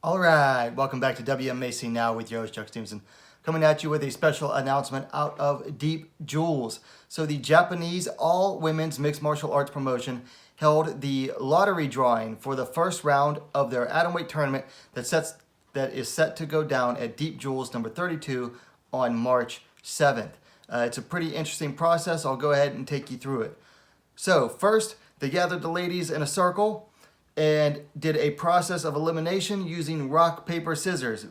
All right, welcome back to WMMA Now with your host, Chuck Stevenson, coming at you with a special announcement out of Deep Jewels. So the Japanese all-women's mixed martial arts promotion held the lottery drawing for the first round of their atomweight tournament that is set to go down at Deep Jewels number 32 on March 7th. It's a pretty interesting process. I'll go ahead and take you through it. So first, they gathered the ladies in a circle and did a process of elimination using rock, paper, scissors.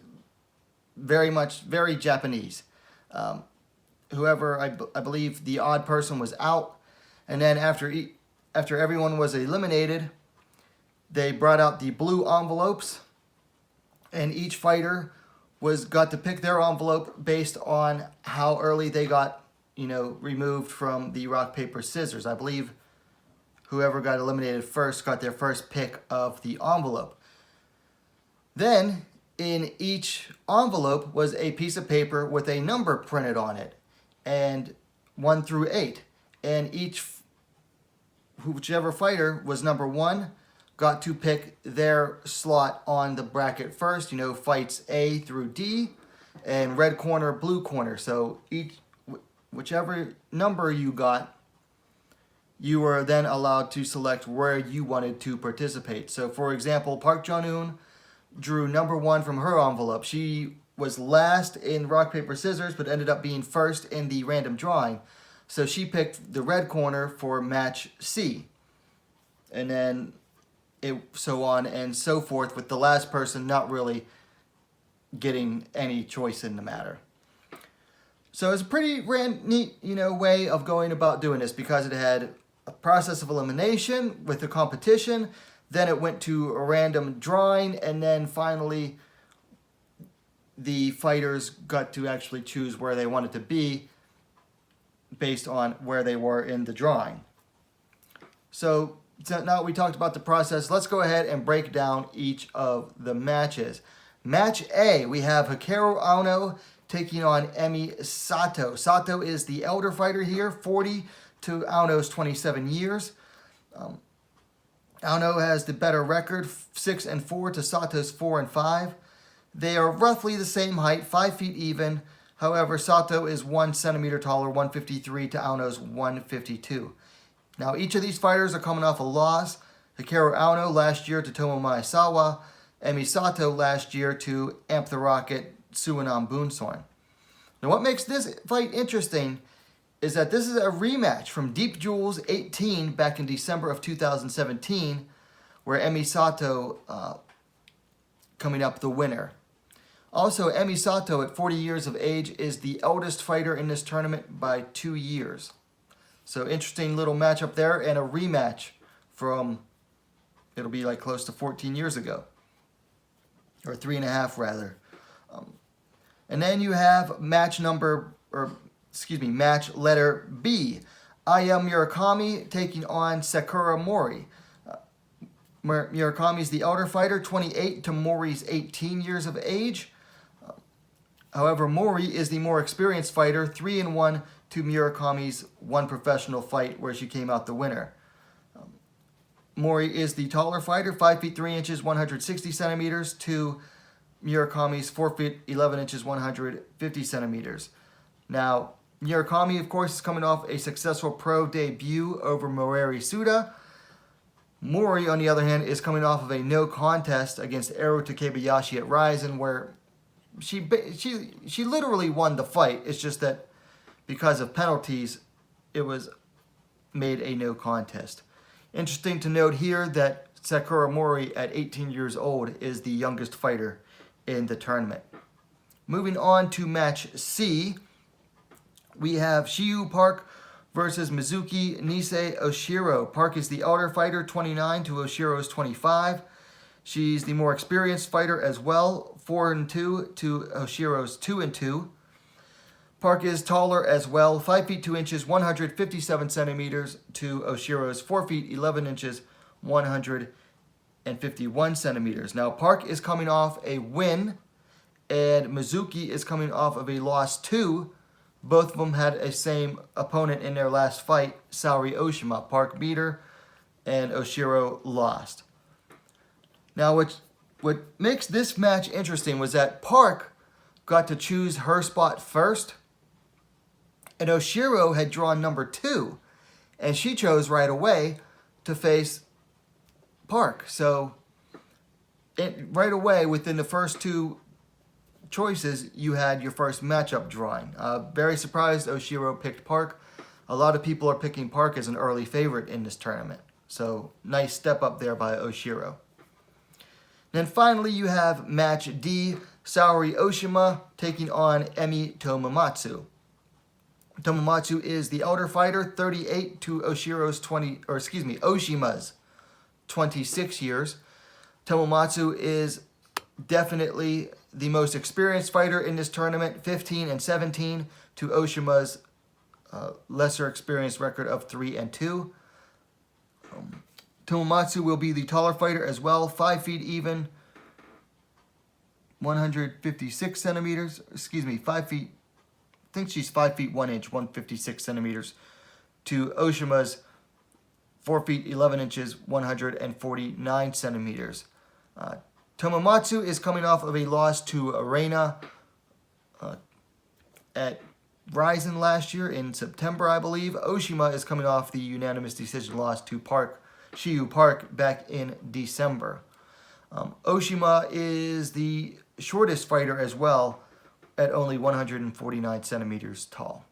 Very Japanese. Whoever, I believe the odd person was out. And then after everyone was eliminated, they brought out the blue envelopes, and each fighter got to pick their envelope based on how early they got, removed from the rock, paper, scissors. I believe whoever got eliminated first got their first pick of the envelope. Then, in each envelope was a piece of paper with a number printed on it, and 1 through 8. And whichever fighter was number 1 got to pick their slot on the bracket first. Fights A through D, and red corner, blue corner. So whichever number you got, you were then allowed to select where you wanted to participate. So, for example, Park Jun-un drew number 1 from her envelope. She was last in rock, paper, scissors, but ended up being first in the random drawing. So she picked the red corner for match C. And then so on and so forth, with the last person not really getting any choice in the matter. So it's a pretty neat, way of going about doing this, because it had a process of elimination with the competition, then it went to a random drawing, and then finally the fighters got to actually choose where they wanted to be based on where they were in the drawing. So now we talked about the process, let's go ahead and break down each of the matches. Match A, we have Hikaru Ono taking on Emi Sato. Sato is the elder fighter here, 40 to Aono's 27 years. Aono has the better record, 6-4 to Sato's 4-5. They are roughly the same height, 5 feet even. However, Sato is 1 centimeter taller, 153 to Aono's 152. Now, each of these fighters are coming off a loss. Hikaru Ono last year to Tomo Maesawa. Emi Sato last year to Amp the Rocket, Suinon Boonsorn. Now, what makes this fight interesting is that this is a rematch from Deep Jewels 18 back in December of 2017, where Emi Sato coming up the winner. Also, Emi Sato, at 40 years of age, is the eldest fighter in this tournament by 2 years. So interesting little matchup there, and a rematch from, it'll be like close to 14 years ago, or 3.5 rather. And then you have match letter B. Aya Murakami taking on Sakura Mori. Murakami is the elder fighter, 28 to Mori's 18 years of age. However, Mori is the more experienced fighter, 3-1 to Murakami's 1 professional fight where she came out the winner. Mori is the taller fighter, 5 feet 3 inches, 160 centimeters to Murakami's 4 feet 11 inches, 150 centimeters. Now, Murakami, of course, is coming off a successful pro debut over Morari Suda. Mori, on the other hand, is coming off of a no contest against Eru Takebayashi at Rizin, where she literally won the fight. It's just that because of penalties, it was made a no contest. Interesting to note here that Sakura Mori, at 18 years old, is the youngest fighter in the tournament. Moving on to match C, we have Shiyu Park versus Mizuki Nisei Oshiro. Park is the elder fighter, 29 to Oshiro's 25. She's the more experienced fighter as well, 4-2 to Oshiro's 2-2. Park is taller as well, 5 feet 2 inches, 157 centimeters to Oshiro's 4 feet 11 inches, 151 centimeters. Now, Park is coming off a win, and Mizuki is coming off of a loss too. Both of them had a same opponent in their last fight, Saori Oshima. Park beat her, and Oshiro lost. Now, what makes this match interesting was that Park got to choose her spot first, and Oshiro had drawn number 2, and she chose right away to face Park. So right away, within the first 2 choices, you had your first matchup drawing. Very surprised Oshiro picked Park. A lot of people are picking Park as an early favorite in this tournament. So nice step up there by Oshiro. Then finally you have match D, Saori Oshima taking on Emi Tomomatsu. Tomomatsu is the elder fighter, 38 to Oshima's 26 years. Tomomatsu is definitely the most experienced fighter in this tournament, 15 and 17 to Oshima's lesser experienced record of 3 and 2. Tomomatsu will be the taller fighter as well, 5 feet even, 156 centimeters, 5 feet, I think she's 5 feet 1 inch, 156 centimeters, to Oshima's 4 feet 11 inches, 149 centimeters. Tomomatsu is coming off of a loss to Arena at Ryzen last year in September, I believe. Oshima is coming off the unanimous decision loss to Shiyu Park back in December. Oshima is the shortest fighter as well at only 149 centimeters tall.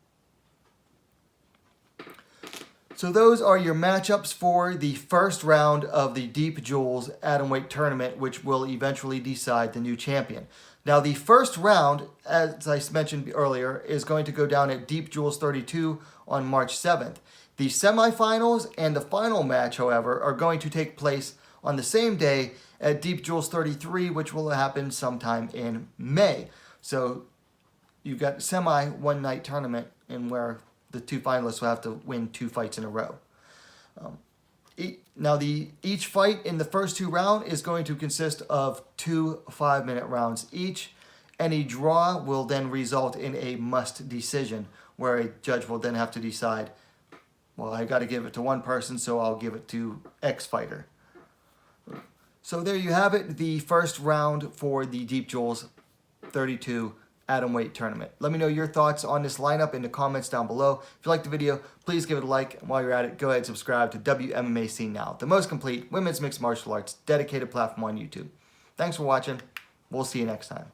So those are your matchups for the first round of the Deep Jewels Atomweight tournament, which will eventually decide the new champion. Now the first round, as I mentioned earlier, is going to go down at Deep Jewels 32 on March 7th. The semifinals and the final match, however, are going to take place on the same day at Deep Jewels 33, which will happen sometime in May. So you've got semi one-night tournament in where the 2 finalists will have to win 2 fights in a row. Now, each fight in the first 2 rounds is going to consist of 2 5-minute rounds each. Any draw will then result in a must decision, where a judge will then have to decide, well, I got to give it to one person, so I'll give it to X fighter. So there you have it, the first round for the Deep Jewels 32 Atomweight tournament. Let me know your thoughts on this lineup in the comments down below. If you liked the video, please give it a like. And while you're at it, go ahead and subscribe to WMMA Scene Now, the most complete women's mixed martial arts dedicated platform on YouTube. Thanks for watching. We'll see you next time.